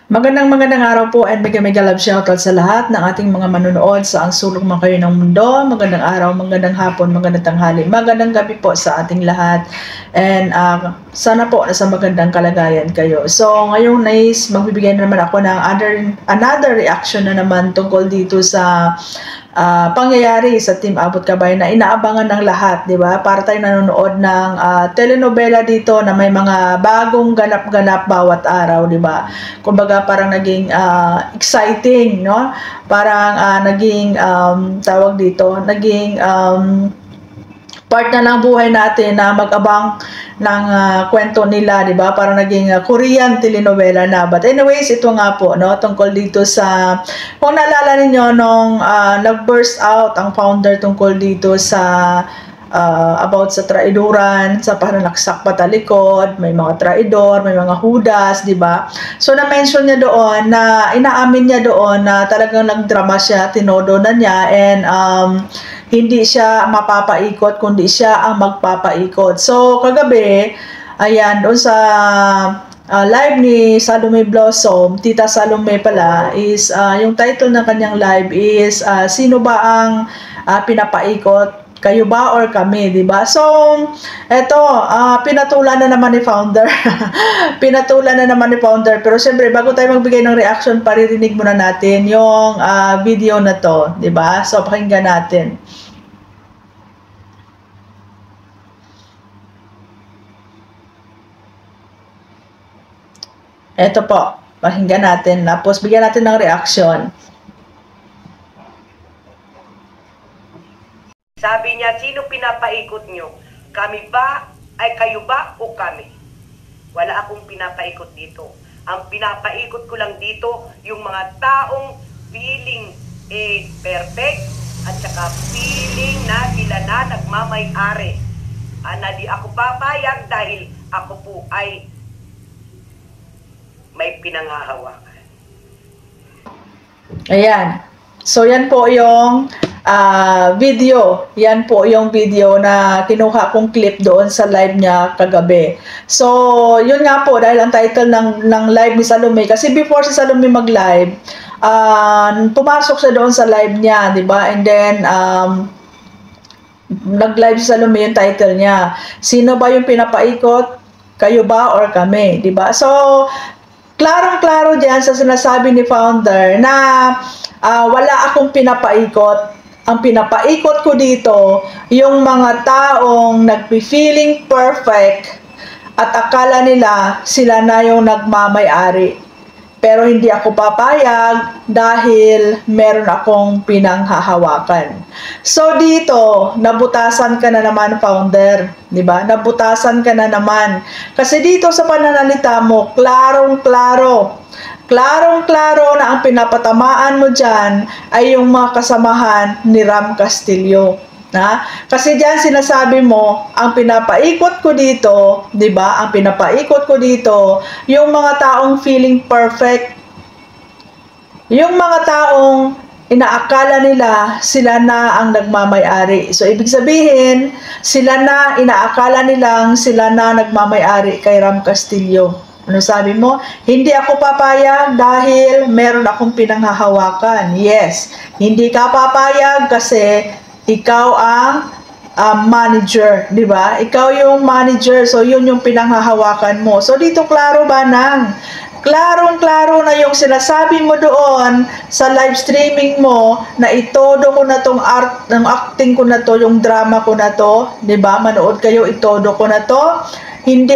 Magandang araw po and mega love shoutout sa lahat ng ating mga manonood sa ang sulok man kayo ng mundo. Magandang araw, magandang hapon, magandang tanghali, magandang gabi po sa ating lahat. And sana po nasa magandang kalagayan kayo. So ngayon is magbibigay na naman ako ng another reaction na naman tungkol dito sa pangyayari sa Team Abot Kabay na inaabangan ng lahat, di ba? Para tayo nanonood ng telenovela dito na may mga bagong ganap-ganap bawat araw, di ba? Kumbaga parang naging exciting, no? Parang naging tawag dito, naging part na ng buhay natin na mag-abang ng kwento nila, di ba? Parang naging Korean telenovela na. But anyways, ito nga po, no, tungkol dito sa, kung naalala ninyo nung nag-burst out ang founder tungkol dito sa about sa traidoran, sa pananaksak patalikod, may mga traidor, may mga hudas, di ba? So na-mention niya doon na inaamin niya doon na talagang nagdrama siya, tinodo na niya, and hindi siya mapapaikot kundi siya ang magpapaikot. So kagabi, ayan, doon sa live ni Salome Blossom, Tita Salome pala, is yung title ng kanyang live is sino ba ang pinapaikot? Kayo ba or kami, di ba? So, eto, pinatulan na naman ni Founder. Pinatulan na naman ni Founder. Pero siyempre, bago tayo magbigay ng reaction, paririnig muna natin yung video na to, di ba? So, pakinggan natin. Eto po, pakinggan natin. Tapos, bigyan natin ng reaction. Sabi niya, sino pinapaikot nyo? Kami ba? Ay kayo ba o kami? Wala akong pinapaikot dito. Ang pinapaikot ko lang dito, yung mga taong feeling perfect at saka feeling na sila na nagmamay-ari. Na di ako papayag dahil ako po ay may pinanghahawakan. Ayan. So, yan po yung video. Yan po yung video na kinuha kong clip doon sa live niya kagabi. So, yun nga po, dahil ang title ng live ni Salome, kasi before si Salome mag-live, pumasok siya doon sa live niya, di ba? And then, nag-live si Salome, yung title niya. Sino ba yung pinapaikot? Kayo ba or kami? Di ba? So, klarong-klaro dyan sa sinasabi ni Founder na wala akong pinapaikot. Ang pinapaikot ko dito, yung mga taong nagpi-feeling perfect at akala nila sila na yung nagmamay-ari. Pero hindi ako papayag dahil meron akong pinanghahawakan. So dito, nabutasan ka na naman, Founder. Diba? Nabutasan ka na naman. Kasi dito sa pananalita mo, klarong-klaro. Klarong-klaro na ang pinapatamaan mo dyan ay yung mga kasamahan ni Ram Castillo. Kasi dyan sinasabi mo, ang pinapaikot ko dito, di ba? Ang pinapaikot ko dito, yung mga taong feeling perfect. Yung mga taong inaakala nila sila na ang nagmamay-ari. So, ibig sabihin, sila na, inaakala nilang sila na nagmamay-ari kay Ram Castillo. Ano sabi mo? Hindi ako papayag dahil meron akong pinanghahawakan. Yes, hindi ka papayag kasi ikaw ang manager, di ba? Ikaw yung manager, so yun yung pinanghahawakan mo. So dito klaro ba nang? Klarong-klaro na yung sinasabi mo doon sa live streaming mo na itodo ko na tong acting ko na to, yung drama ko na to, di ba? Manood kayo, itodo ko na to. Hindi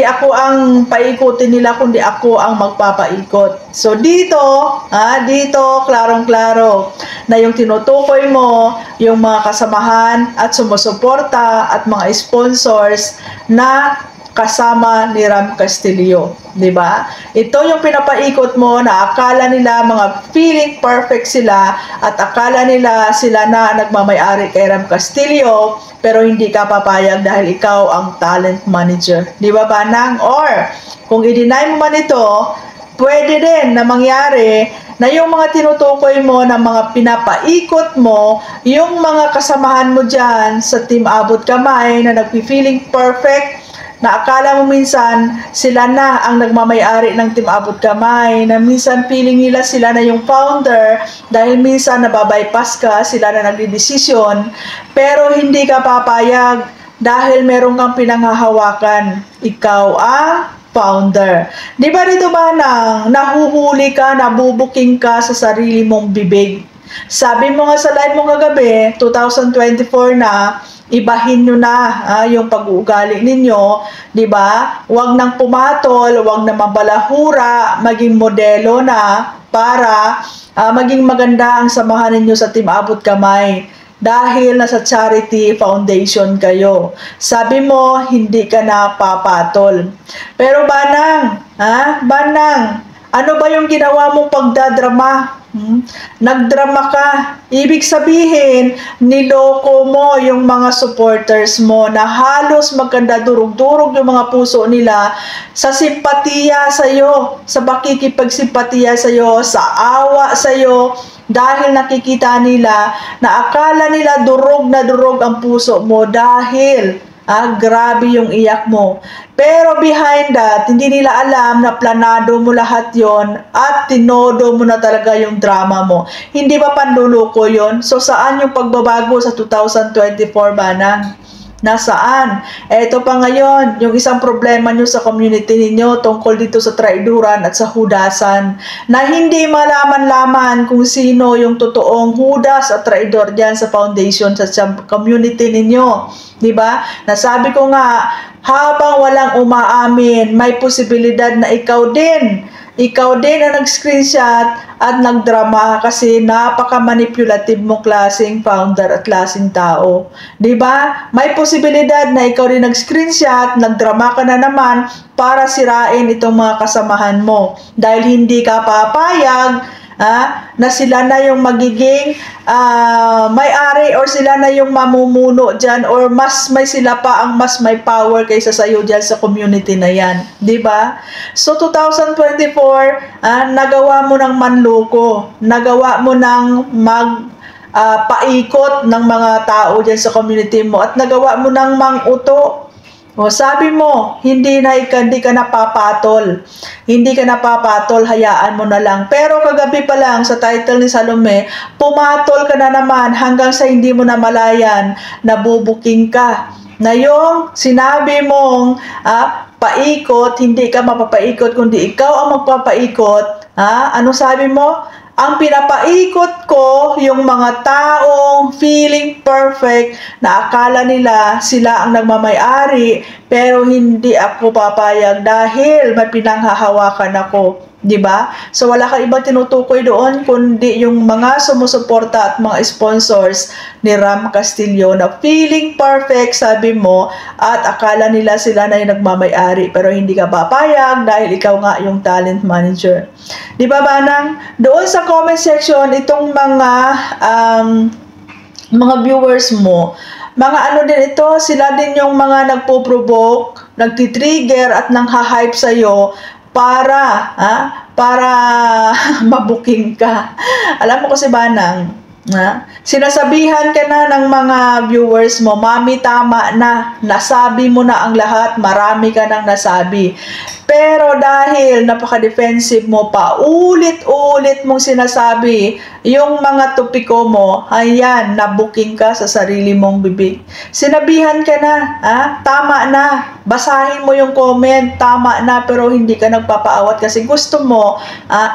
ako ang paikutin nila, kundi ako ang magpapaikot. So dito, klarong-klaro na yung tinutukoy mo, yung mga kasamahan at sumusuporta at mga sponsors na kasama ni Ram Castillo, di ba? Ito yung pinapaikot mo na akala nila mga feeling perfect sila at akala nila sila na nagmamay-ari kay Ram Castillo, pero hindi ka papayag dahil ikaw ang talent manager. Di ba, Banang? Or, kung i-deny mo man ito, pwede din na mangyari na yung mga tinutukoy mo na mga pinapaikot mo, yung mga kasamahan mo dyan sa Team Abot Kamay na nagpi-feeling perfect, na akala mo minsan sila na ang nagmamayari ng Team Abot Kamay, na minsan feeling nila sila na yung founder dahil minsan nababypass ka, sila na nagdidesisyon, pero hindi ka papayag dahil meron kang pinanghahawakan. Ikaw ang founder. Di ba dito ba nahuhuli ka, nabubuking ka sa sarili mong bibig? Sabi mo nga sa live mo kagabi, 2024 na, ibahin nyo na yung pag-uugali ninyo, di ba? Huwag nang pumatol, huwag na mabalahura, maging modelo na para maging maganda ang samahan ninyo sa Team Abot Kamay. Dahil nasa charity foundation kayo. Sabi mo, hindi ka na papatol. Pero Banang, Banang, ano ba yung ginawa mong pagdadrama? Nagdrama ka. Ibig sabihin, niloko mo yung mga supporters mo na halos magkanda durug-durug yung mga puso nila sa simpatiya sa'yo, sa pakikipagsimpatiya sa'yo, sa awa sa'yo, dahil nakikita nila na akala nila durog na durog ang puso mo dahil grabe yung iyak mo. Pero behind that, hindi nila alam na planado mo lahat yon at tinodo mo na talaga yung drama mo. Hindi ba panluloko yon? So saan yung pagbabago sa 2024, Banang? Nasaan? Ito pa ngayon, yung isang problema nyo sa community ninyo tungkol dito sa traiduran at sa hudasan, na hindi malaman-laman kung sino yung totoong hudas at traidor dyan sa foundation, sa community ninyo. Diba? Nasabi ko nga, habang walang umaamin, may posibilidad na ikaw din ang nag-screenshot at nagdrama kasi napaka-manipulative mo klaseng founder at klaseng tao. Diba? May posibilidad na ikaw din nag-screenshot, nagdrama ka na naman para sirain itong mga kasamahan mo. Dahil hindi ka papayag na sila na yung magiging may-ari or sila na yung mamumuno dyan or sila pa ang mas may power kaysa sa'yo dyan sa community na yan. Diba? So, 2024, nagawa mo ng manloko. Nagawa mo ng paikot ng mga tao dyan sa community mo at nagawa mo ng manguto. O sabi mo, hindi ka napapatol. Hindi ka napapatol, hayaan mo na lang. Pero kagabi pa lang sa title ni Salome, pumatol ka na naman hanggang sa hindi mo na malayan, nabubuking ka. Na yung sinabi mong paikot, hindi ka mapapaikot, kundi ikaw ang magpapaikot. Ano sabi mo? Ang pinapaikot ko yung mga taong feeling perfect na akala nila sila ang nagmamay-ari pero hindi ako papayag dahil may pinanghahawakan ako. Diba? So wala kang ibang tinutukoy doon kundi yung mga sumusuporta at mga sponsors ni Ram Castillo na feeling perfect, sabi mo, at akala nila sila na yung nagmamay-ari pero hindi ka papayag dahil ikaw nga yung talent manager. Diba, Banang? Doon sa comment section, itong mga viewers mo, mga ano din ito, sila din yung mga nagpo-provoke, nagtitrigger at nangha-hype sa'yo para mabuking ka. Alam mo kasi, Banang, sinasabihan ka na ng mga viewers mo, mami, tama na, nasabi mo na ang lahat, marami ka nang nasabi. Pero dahil napaka-defensive mo pa, ulit-ulit mong sinasabi yung mga topiko mo, ayan, nabuking ka sa sarili mong bibig. Sinabihan ka na, tama na, basahin mo yung comment, tama na, pero hindi ka nagpapaawat kasi gusto mo,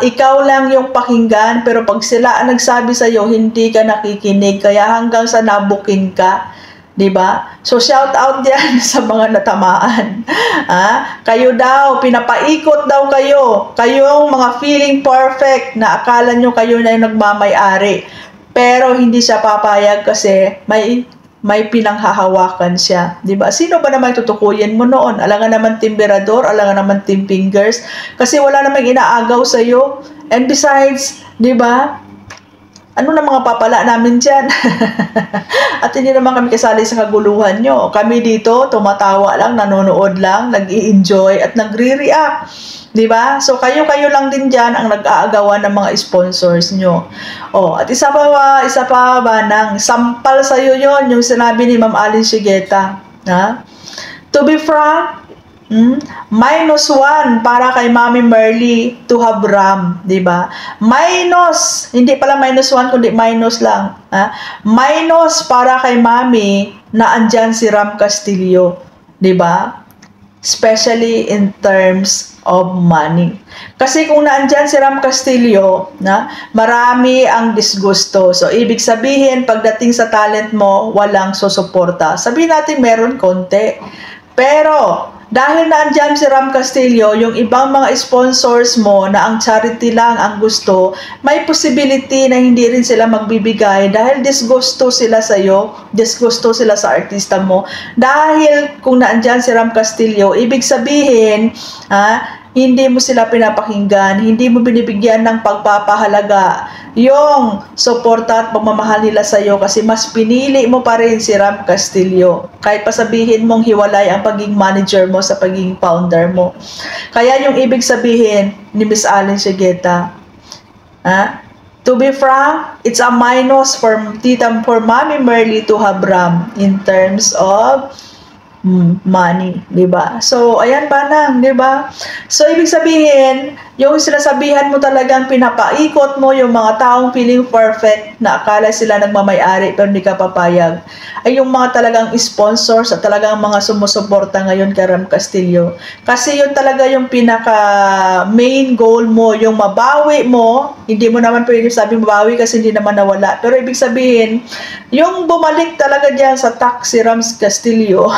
ikaw lang yung pakinggan, pero pag sila ang nagsabi sa'yo, hindi ka nakikinig, kaya hanggang sa nabuking ka. Diba? So, shout out diyan sa mga natamaan. Kayo daw, pinapaikot daw kayo. Kayong mga feeling perfect na akala nyo kayo na yung nagmamay-ari. Pero hindi siya papayag kasi may pinanghahawakan siya. Diba? Sino ba naman tutukuyin mo noon? Alangan naman Team Berador, alangan naman Team Fingers. Kasi wala namang inaagaw sa'yo. And besides, diba? Ano na mga papala namin dyan? At hindi naman kami kasali sa kaguluhan nyo. Kami dito, tumatawa lang, nanonood lang, nag-i-enjoy at nagre-react. Diba? So, kayo-kayo lang din dyan ang nag-aagawan ng mga sponsors nyo. At isa pa, Banang, sampal sa'yo yon yung sinabi ni Ma'am Alin Shigeta. To be frank, -1 para kay Mami Merly to have RAM, 'di ba? Minus, hindi pala -1 kundi minus lang, ha? Minus para kay Mami na andyan si Ram Castillo, 'di ba? Especially in terms of money. Kasi kung naandyan si Ram Castillo, marami ang disgusto. So, ibig sabihin, pagdating sa talent mo, walang susuporta. Sabihin natin, meron konti. Pero, dahil naandyan si Ram Castillo, yung ibang mga sponsors mo na ang charity lang ang gusto, may possibility na hindi rin sila magbibigay dahil disgusto sila sa iyo, disgusto sila sa artista mo. Dahil kung naandyan si Ram Castillo, ibig sabihin, hindi mo sila pinapakinggan, hindi mo binibigyan ng pagpapahalaga yung suporta at pagmamahal nila sa iyo kasi mas pinili mo pa rin si Ram Castillo. Kahit pa sabihin mong hiwalay ang pagiging manager mo sa pagiging founder mo. Kaya yung ibig sabihin ni Miss Allen Shigeta, to be frank, it's a minus for Mami Merly to have Ram in terms of money, 'di ba? So, ayan ba nang, 'di ba? So, ibig sabihin, yung sinasabihan mo talagang pinapaikot mo yung mga taong feeling perfect na akala sila nagmamay-ari pero hindi ka papayag, ay yung mga talagang sponsors at talagang mga sumusuporta ngayon kay Ram Castillo. Kasi yun talaga yung pinaka main goal mo, yung mabawi mo. Hindi mo naman pwede sabi mabawi kasi hindi naman nawala. Pero ibig sabihin, yung bumalik talaga diyan sa tax si Ram Castillo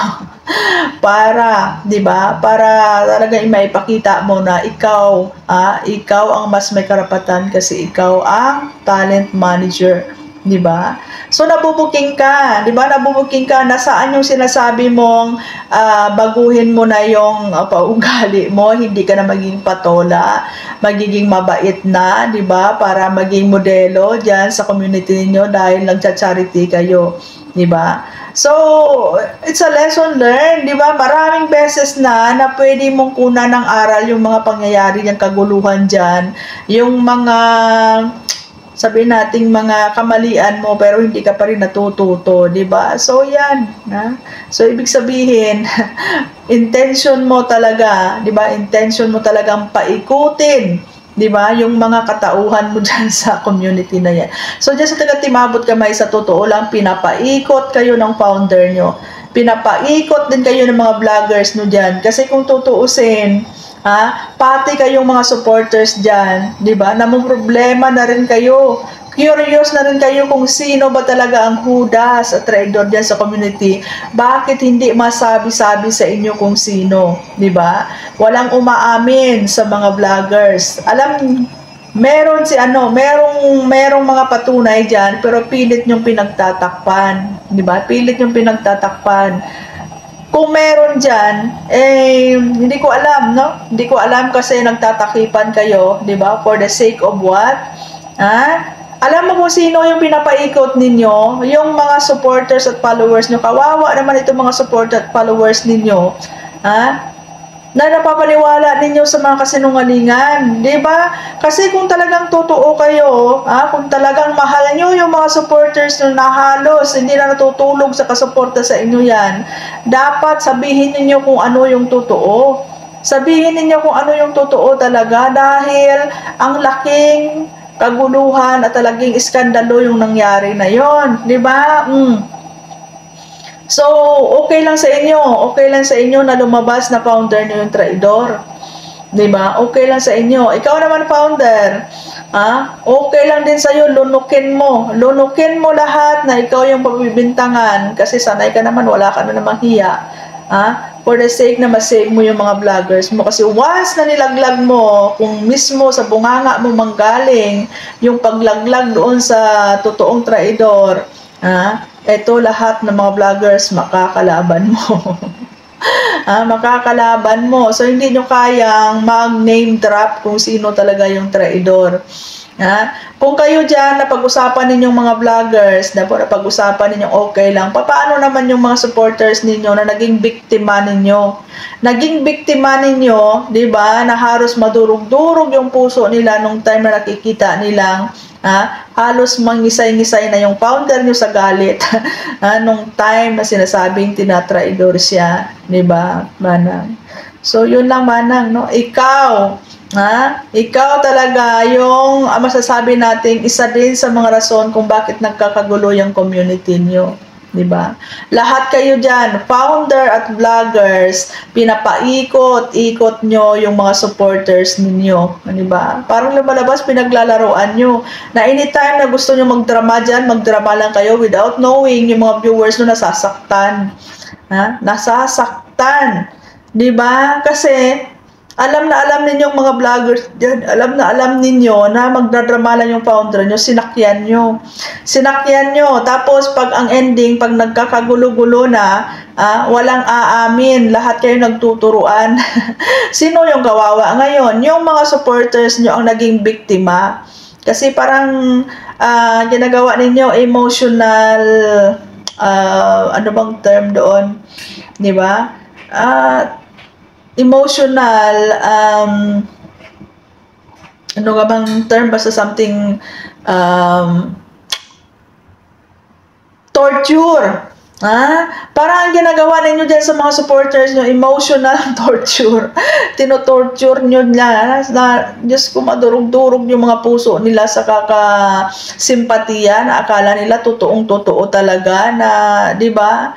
para, 'di ba? Para talaga maipakita mo na ikaw ang mas may karapatan kasi ikaw ang talent manager, 'di ba? So nabubuking ka, 'di ba? Nabubuking ka, nasaan yung sinasabi mong baguhin mo na yung paugali mo, hindi ka na maging patola, magiging mabait na, 'di ba? Para maging modelo diyan sa community niyo dahil nagcha-charity kayo, 'di ba? So, it's a lesson learned, di ba? Maraming beses na pwede mong kunan ng aral yung mga pangyayari ng kaguluhan dyan, yung mga, sabihin nating mga kamalian mo pero hindi ka pa rin natututo, di ba? So, yan. So, ibig sabihin, intention mo talaga, di ba? Intention mo talagang paikutin, di ba? Yung mga katauhan mo dyan sa community na yan. So, dyan sa taga-Timabot Kamay, sa totoo lang, pinapaikot kayo ng founder nyo. Pinapaikot din kayo ng mga vloggers nyo dyan. Kasi kung tutuusin, pati kayong mga supporters dyan, di ba? Namumroblema na rin kayo. Curious na rin kayo kung sino ba talaga ang hudas at traidor dyan sa community. Bakit hindi masabi-sabi sa inyo kung sino, di ba? Walang umaamin sa mga vloggers. Alam, merong mga patunay dyan, pero pilit nyong pinagtatakpan, di ba? Pilit nyong pinagtatakpan. Kung meron dyan, hindi ko alam, no? Hindi ko alam kasi nagtatakipan kayo, di ba? For the sake of what? Alam mo kung sino yung pinapaikot ninyo? Yung mga supporters at followers nyo. Kawawa naman itong mga supporters at followers ninyo. Na napapaniwala ninyo sa mga kasinungalingan. Diba? Kasi kung talagang totoo kayo, kung talagang mahal nyo yung mga supporters nyo na halos hindi na natutulog sa kasuporta sa inyo yan, dapat sabihin ninyo kung ano yung totoo. Sabihin ninyo kung ano yung totoo talaga dahil ang laking kaguluhan at talagang iskandalo yung nangyari na yon, di ba? So, okay lang sa inyo na lumabas na founder niyo yung traidor. Di ba? Okay lang sa inyo. Ikaw naman founder, okay lang din sa iyo, lunukin mo lahat na ikaw yung pabibintangan kasi sanay ka naman, wala ka na namang hiya. For the sake na masave mo yung mga vloggers mo. Kasi once na nilaglag mo, kung mismo sa bunganga mo manggaling, yung paglaglag doon sa totoong traidor, eto lahat ng mga vloggers makakalaban mo. Makakalaban mo. So, hindi nyo kayang mag-name drop kung sino talaga yung traidor. Kung kayo dyan, napag-usapan ninyong mga vloggers, napag-usapan ninyong okay lang, paano naman yung mga supporters ninyo na naging biktima ninyo? Naging biktima ninyo, di ba, na halos madurog-durog yung puso nila nung time na nakikita nilang halos mangisay-ngisay na yung founder nyo sa galit nung time na sinasabing tinatraidor siya, di ba? So, yun lang manang, no? Ikaw, ha? Ikaw talaga yung masasabi nating isa din sa mga rason kung bakit nagkakagulo yung community nyo. Diba? Lahat kayo dyan, founder at vloggers, pinapaikot-ikot nyo yung mga supporters ninyo. Diba? Parang lumalabas, pinaglalaroan nyo. Na anytime na gusto nyo magdrama dyan, magdrama lang kayo without knowing yung mga viewers nyo nasasaktan. Ha? Nasasaktan. Diba? Kasi, alam na alam ninyong mga vloggers dyan, alam na alam ninyo na magdadrama lang yung founder nyo, sinakyan nyo. Sinakyan nyo. Tapos, pag ang ending, pag nagkakagulo-gulo na, walang aamin, lahat kayo nagtuturuan. Sino yung kawawa ngayon? Yung mga supporters nyo ang naging biktima. Kasi parang, ginagawa ninyo emotional, ano bang term doon? Diba? Emotional, ano nga bang term, basta something, torture. Parang ang ginagawa ninyo dyan sa mga supporters nyo, emotional torture. Tinotorture nyo na, Diyos ko, madurog-durog yung mga puso nila sa kakasimpatiya, na akala nila totoong-totoo talaga, na, di ba,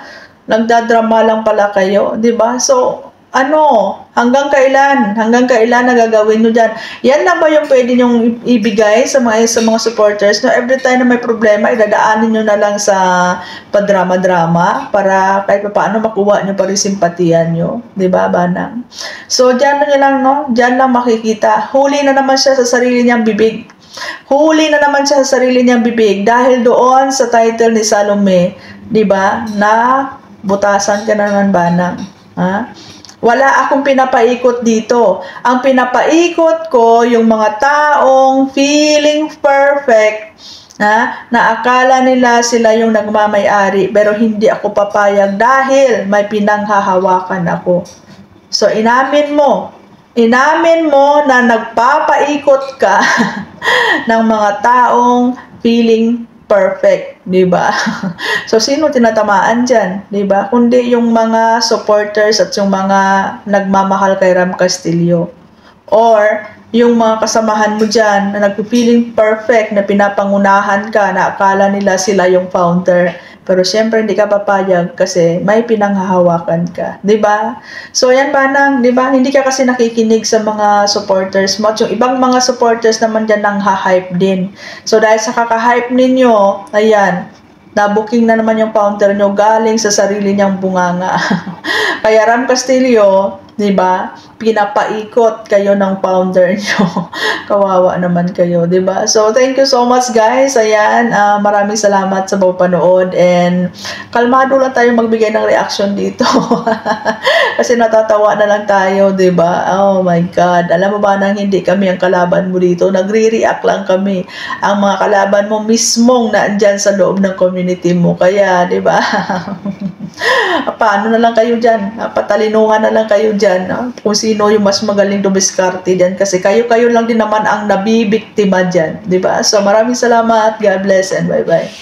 nagdadrama lang pala kayo, di ba? So, hanggang kailan nagagawin nyo dyan? Yan lang ba yung pwede nyong ibigay sa mga supporters? No, every time na may problema, idadaanin nyo na lang sa padrama-drama para kahit paano makuha nyo pa rin simpatiyan nyo. Diba, Banang? So, dyan nyo lang, no? Dyan lang makikita. Huli na naman siya sa sarili niyang bibig. Huli na naman siya sa sarili niyang bibig dahil doon sa title ni Salome, diba, na butasan ka na naman, Banang. Wala akong pinapaikot dito. Ang pinapaikot ko, yung mga taong feeling perfect, na akala nila sila yung nagmamay-ari, pero hindi ako papayag dahil may pinanghahawakan ako. So, inamin mo na nagpapaikot ka ng mga taong feeling perfect, di ba? So, sino tinatamaan dyan, di ba? Kundi yung mga supporters at yung mga nagmamahal kay Ram Castillo. Or, yung mga kasamahan mo dyan na nagpipiling perfect, na pinapangunahan ka, na akala nila sila yung founder. Pero syempre hindi ka papayag kasi may pinanghahawakan ka, 'di ba? So yan, Banang, 'di ba? Hindi ka kasi nakikinig sa mga supporters mo. At yung ibang mga supporters naman diyan nang ha-hype din. So dahil sa kaka-hype ninyo, ayan, na-booking na naman yung founder nyo galing sa sarili niyang bunganga. Kaya Ram Castillo, 'di ba? Pinapaikot kayo ng founder nyo. Kawawa naman kayo, 'di ba? So thank you so much, guys. Ayan, maraming salamat sa panonood, and kalmado lang tayo magbigay ng reaction dito. Kasi natatawa na lang tayo, 'di ba? Oh my God. Alam mo ba nang hindi kami ang kalaban mo dito? Nagre-react lang kami. Ang mga kalaban mo mismong naandyan sa loob ng community mo. Kaya, 'di ba? Paano na lang kayo dyan? Patalinuhan na lang kayo dyan. Kung sino yung mas magaling dumiskarte dyan. Kasi kayo lang din naman ang nabibiktima dyan. Diba? So maraming salamat. God bless and bye-bye.